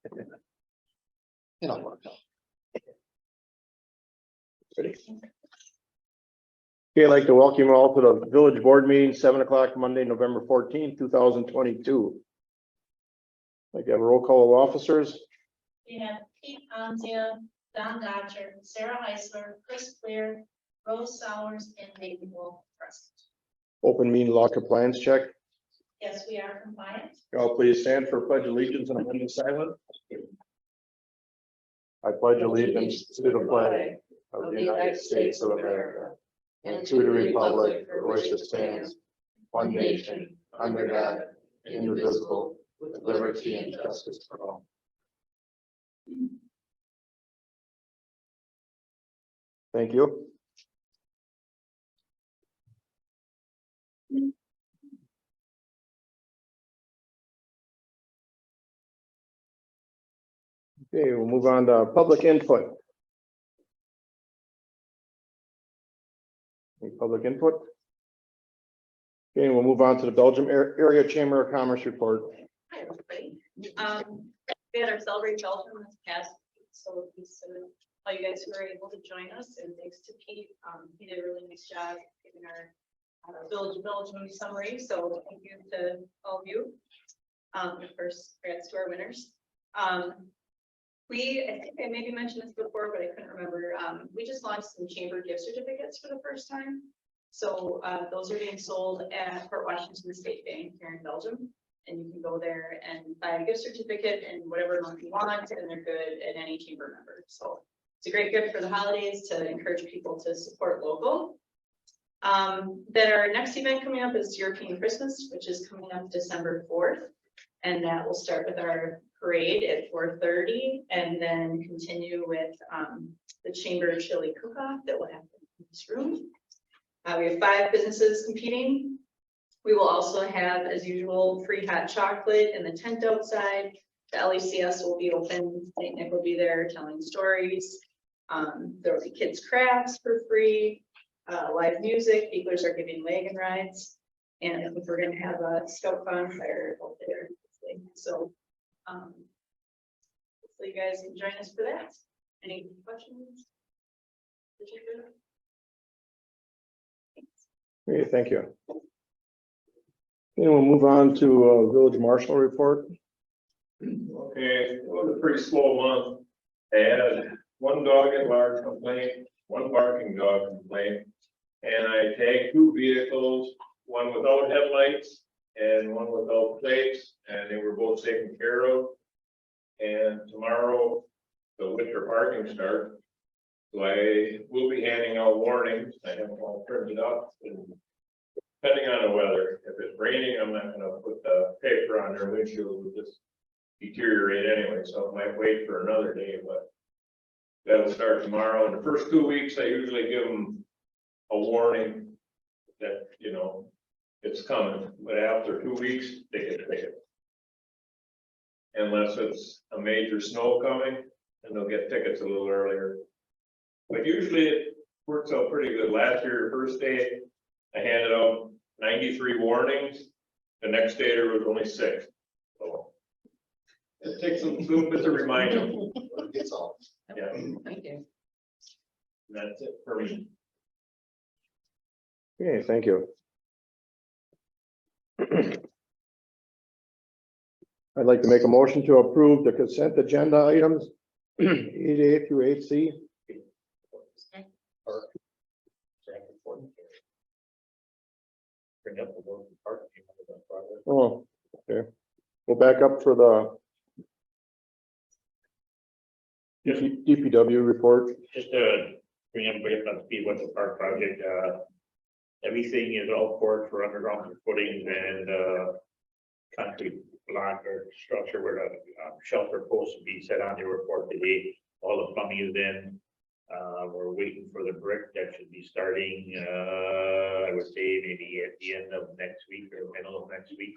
It'll work out. Ready? Okay, I'd like to welcome you all to the village board meeting, 7 o'clock, Monday, November 14th, 2022. Like to have a roll call of officers. We have Pete Anzia, Don Dodger, Sarah Heisler, Chris Clear, Rose Sowers, and David Wolf present. Open meeting law compliance check. Yes, we are compliant. Y'all please stand for pledge allegiance and remain silent. I pledge allegiance to the flag of the United States of America and to the republic for which it stands, one nation, under God, indivisible, with liberty and justice for all. Thank you. Okay, we'll move on to public input. Any public input? Okay, we'll move on to the Belgium Area Chamber of Commerce report. Hi, everybody. We had our Celebrate Belgium this past week, so thanks to all you guys who were able to join us, and thanks to Pete. He did a really nice job giving our Village of Belgium summary, so thank you to all of you. Of course, congrats to our winners. I think I maybe mentioned this before, but I couldn't remember. We just launched some chamber gift certificates for the first time. So those are being sold at Fort Washington State Bank here in Belgium. And you can go there and buy a gift certificate and whatever amount you want, and they're good at any chamber member. So it's a great gift for the holidays to encourage people to support local. Then our next event coming up is European Christmas, which is coming up December 4th. And that will start with our parade at 4:30 and then continue with the chamber chili cook-off that will happen in this room. We have 5 businesses competing. We will also have, as usual, free hot chocolate in the tent outside. The LECS will be open. St. Nick will be there telling stories. There will be kids crafts for free, live music. Beaglers are giving wagon rides. And I think we're going to have a scout bonfire out there. So hopefully you guys can join us for that. Any questions? Okay, thank you. Okay, we'll move on to village marshal report. Okay, it was a pretty slow month. I had 1 dog at large complaint, 1 barking dog complaint, and I tagged 2 vehicles, one without headlights and one without plates, and they were both taken care of. And tomorrow, the winter parking starts. So I will be handing out warnings. I have them all printed up, and depending on the weather, if it's raining, I'm not gonna put the paper on their windshield, it will just deteriorate anyway, so I might wait for another day, but that'll start tomorrow. In the first 2 weeks, I usually give them a warning that, you know, it's coming, but after 2 weeks, they get tickets. Unless it's a major snow coming, and they'll get tickets a little earlier. But usually it works out pretty good. Last year, the first day, I handed out 93 warnings. The next day there was only 6. So it takes a little bit to remind them. It's all. Yeah, Thank you. that's it for me. Okay, thank you. I'd like to make a motion to approve the consent agenda items 8A through 8C. Bring up the work part. Oh, okay. We'll back up for the DPW report. Just to bring everybody up on speed with the park project, everything is all poured for underground footings and concrete block or structure where the shelter posts will be set on the report today. All the plumbing is in. We're waiting for the brick that should be starting, I would say maybe at the end of next week or middle of next week.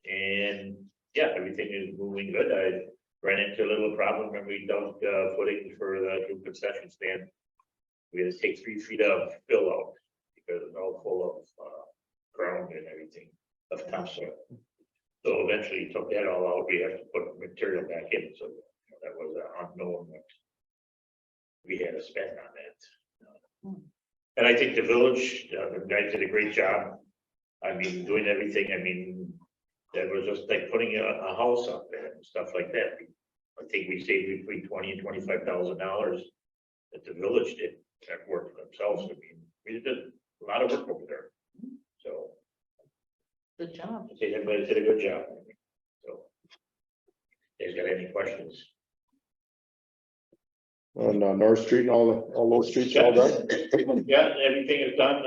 And yeah, everything is moving good. I ran into a little problem when we dumped footing for the new concession stand. We had to take 3 feet of fill out because it's all full of ground and everything of topsoil. So eventually took that all out, we have to put material back in, so that was unknown what we had to spend on that. And I think the village, the guys did a great job. I mean, doing everything, I mean, that was just like putting a house up there and stuff like that. I think we saved between $20,000 and $25,000 that the village did that work for themselves. I mean, we did a lot of work over there. So Good job. I think everybody did a good job. So, you guys got any questions? On North Street and all those streets all done? Yeah, everything is done.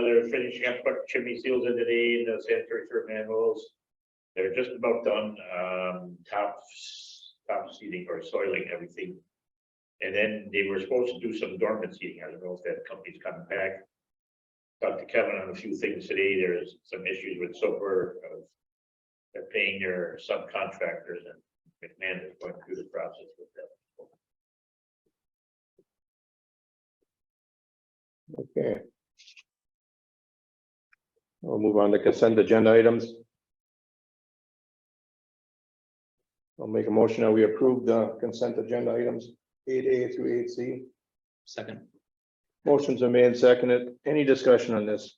They're finishing up, put chimney seals in today, the sanitary sewer manholes. They're just about done, top seating or soiling everything. And then they were supposed to do some dormant seating. I don't know if that company's coming back. Talked to Kevin on a few things today. There's some issues with Soper. They're paying their subcontractors, and McMahon is going through the process with them. Okay. We'll move on to consent agenda items. I'll make a motion that we approve the consent agenda items 8A through 8C. Second. Motions are made and seconded. Any discussion on this?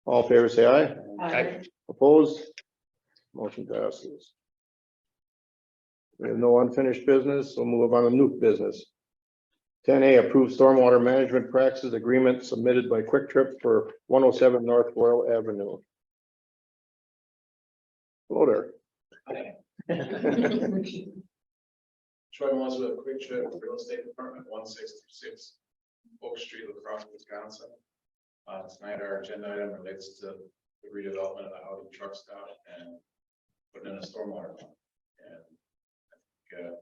All in favor, say aye. Aye. Opposed? Motion passes. We have no unfinished business. We'll move on to new business. 10A, approved stormwater management practices agreement submitted by Quick Trip for 107 North Royal Avenue. Hello there. Troy Mosler, Quick Trip Real Estate Department, 1626 Oak Street, La Crosse, Wisconsin. Tonight our agenda item relates to the redevelopment of the Audi truck stop and putting in a stormwater pump. And I think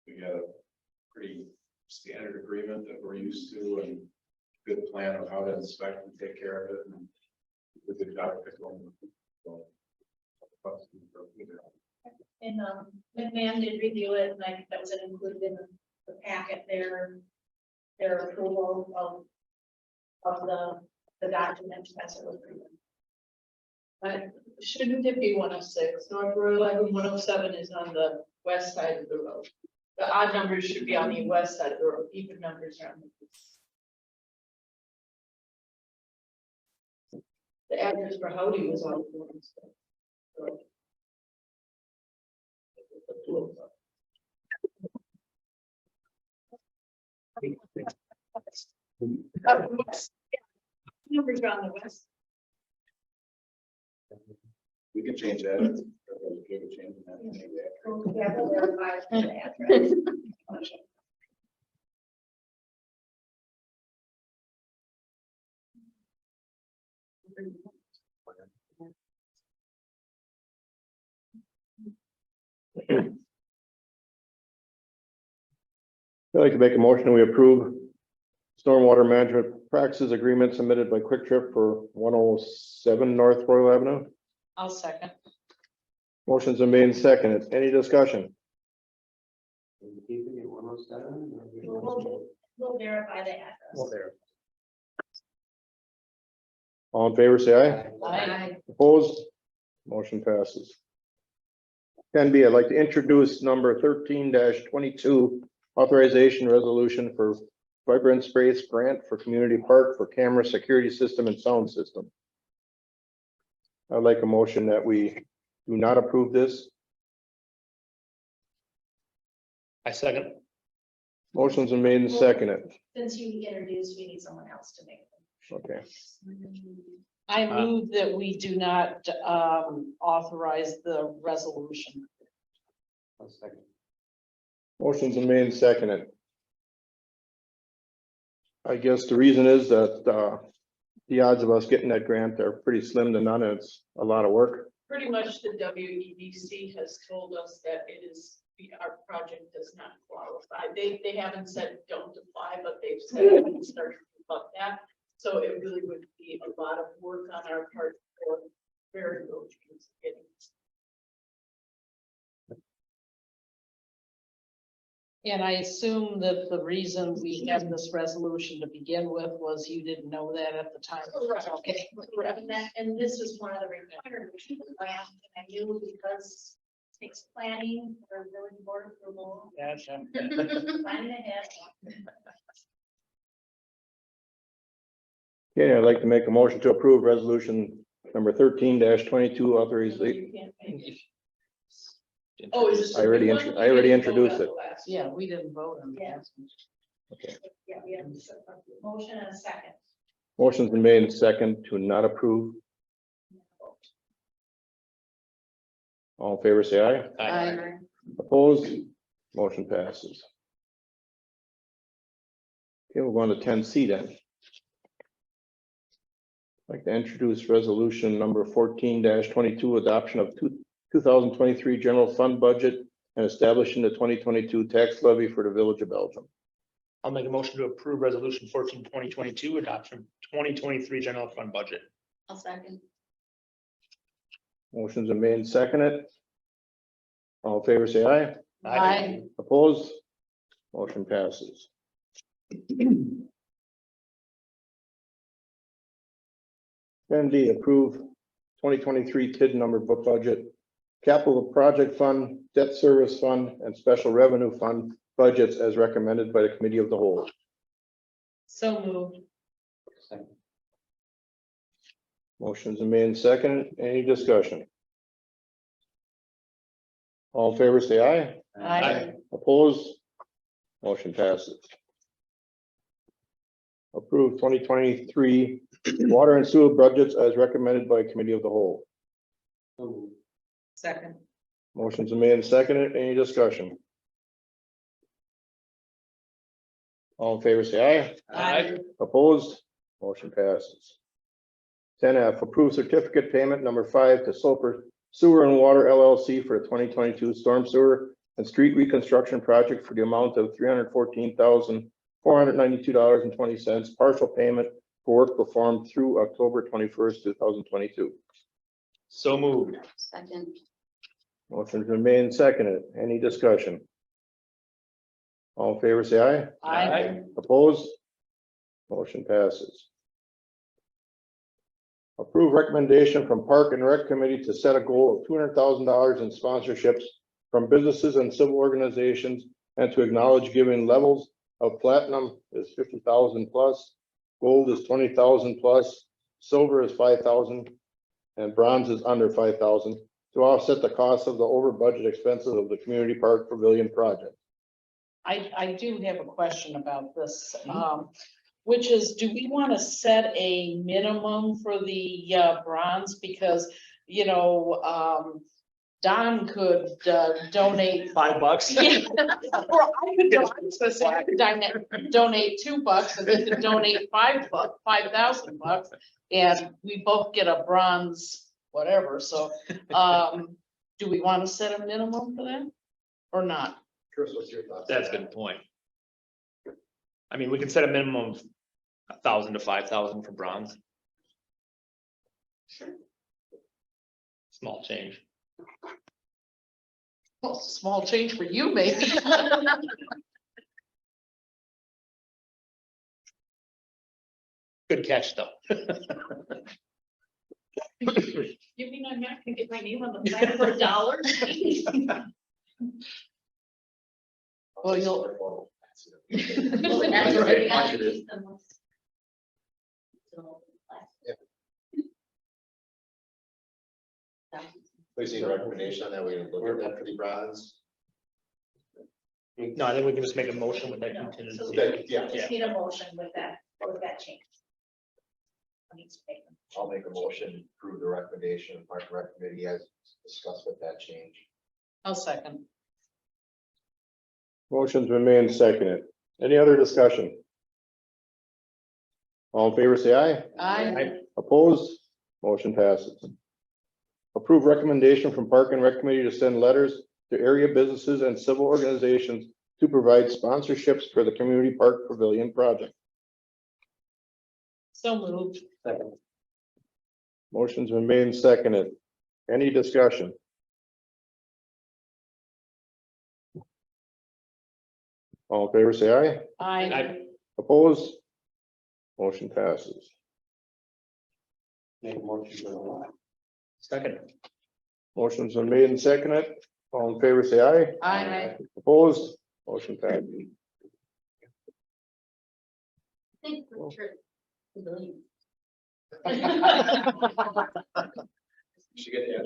we got a pretty standard agreement that we're used to and good plan of how to inspect and take care of it. And with the job going. And McMahon did review it, and I think that was included in the packet there. Their approval of the document as it was written. But shouldn't it be 106? North Royal Avenue 107 is on the west side of the road. The odd numbers should be on the west side of the road, even numbers are on the east. The address for Howdy was on the one side. Numbers are on the west. We can change that. We can change that. Yeah, we'll verify the address. I'd like to make a motion, we approve stormwater management practices agreement submitted by Quick Trip for 107 North Royal Avenue. I'll second. Motions are made and seconded. Any discussion? We'll verify the address. All in favor, say aye. Aye. Opposed? Motion passes. 10B, I'd like to introduce number 13-22, authorization resolution for Vibrant Space Grant for Community Park for camera security system and sound system. I'd like a motion that we do not approve this. I second. Motions are made and seconded. Since you introduced, we need someone else to make them. Okay. I move that we do not authorize the resolution. Motions are made and seconded. I guess the reason is that the odds of us getting that grant are pretty slim to none. It's a lot of work. Pretty much the WEDC has told us that it is, our project does not qualify. They haven't said don't apply, but they've said it would start about that. So it really would be a lot of work on our part for very low chance of getting. And I assume that the reason we had this resolution to begin with was you didn't know that at the time. Correct. Okay. And this is one of the requirements of the plan, and I knew because it takes planning for village board approval. Gotcha. Planning ahead. Okay, I'd like to make a motion to approve resolution number 13-22 authorization. You can't make it. Oh, is this? I already I already introduced it. Yeah, we didn't vote on Yeah. that. Yeah, we have a motion and a second. Motion's been made and second to not approve. All in favor, say aye. Aye. Opposed? Motion passes. Okay, we'll go on to 10C then. I'd like to introduce resolution number 14-22, adoption of 2023 general fund budget and establishing the 2022 tax levy for the village of Belgium. I'll make a motion to approve resolution 14-2022, adoption 2023 general fund budget. I'll second. Motion's been made and seconded. All in favor, say aye. Aye. Opposed? Motion passes. 10D, approve 2023 TID number book budget, capital project fund, debt service fund, and special revenue fund budgets as recommended by the committee of the whole. So moved. Motion's been made and seconded. Any discussion? All in favor, say aye. Aye. Opposed? Motion passes. Approve 2023 water and sewer budgets as recommended by committee of the whole. Second. Motion's been made and seconded. Any discussion? All in favor, say aye. Aye. Opposed? Motion passes. 10F, approve certificate payment number 5 to Soper Sewer and Water LLC for the 2022 storm sewer and street reconstruction project for the amount of $314,492.20, partial payment for work performed through October 21st, 2022. So moved. Second. Motion's been made and seconded. Any discussion? All in favor, say aye. Aye. Opposed? Motion passes. Approve recommendation from Park and Rec Committee to set a goal of $200,000 in sponsorships from businesses and civil organizations and to acknowledge giving levels of platinum is 50,000 plus, gold is 20,000 plus, silver is 5,000, and bronze is under 5,000 to offset the cost of the over budget expenses of the community park pavilion project. I do have a question about this, which is, do we want to set a minimum for the bronze? Because, you know, Don could donate. $5. Or I could donate $2 and he could donate $5,000 and we both get a bronze, whatever. So, do we want to set a minimum for that or not? Chris, what's your thoughts? That's a good point. I mean, we can set a minimum of 1,000 to 5,000 for bronze. Small change. Well, small change for you, maybe. Good catch, though. You mean I'm not gonna get my name on the plan for $1? Well, you'll, Well, that's what we gotta use the most. So, Please need a recommendation on that. We can look at that for the bronze. No, I think we can just make a motion with that No, contingency. so Yeah. Just need a motion with that change. I need to make them. I'll make a motion, to approve the recommendation of Park and Rec Committee as discussed with that change. I'll second. Motion's been made and seconded. Any other discussion? All in favor, say aye. Aye. Opposed? Motion passes. Approve recommendation from Park and Rec Committee to send letters to area businesses and civil organizations to provide sponsorships for the community park pavilion project. So moved. Motion's been made and seconded. Any discussion? All in favor, say aye. I, Opposed? Motion passes. Second. Motion's been made and seconded. All in favor, say aye. I. Opposed? Motion passes. Think Richard. You should get the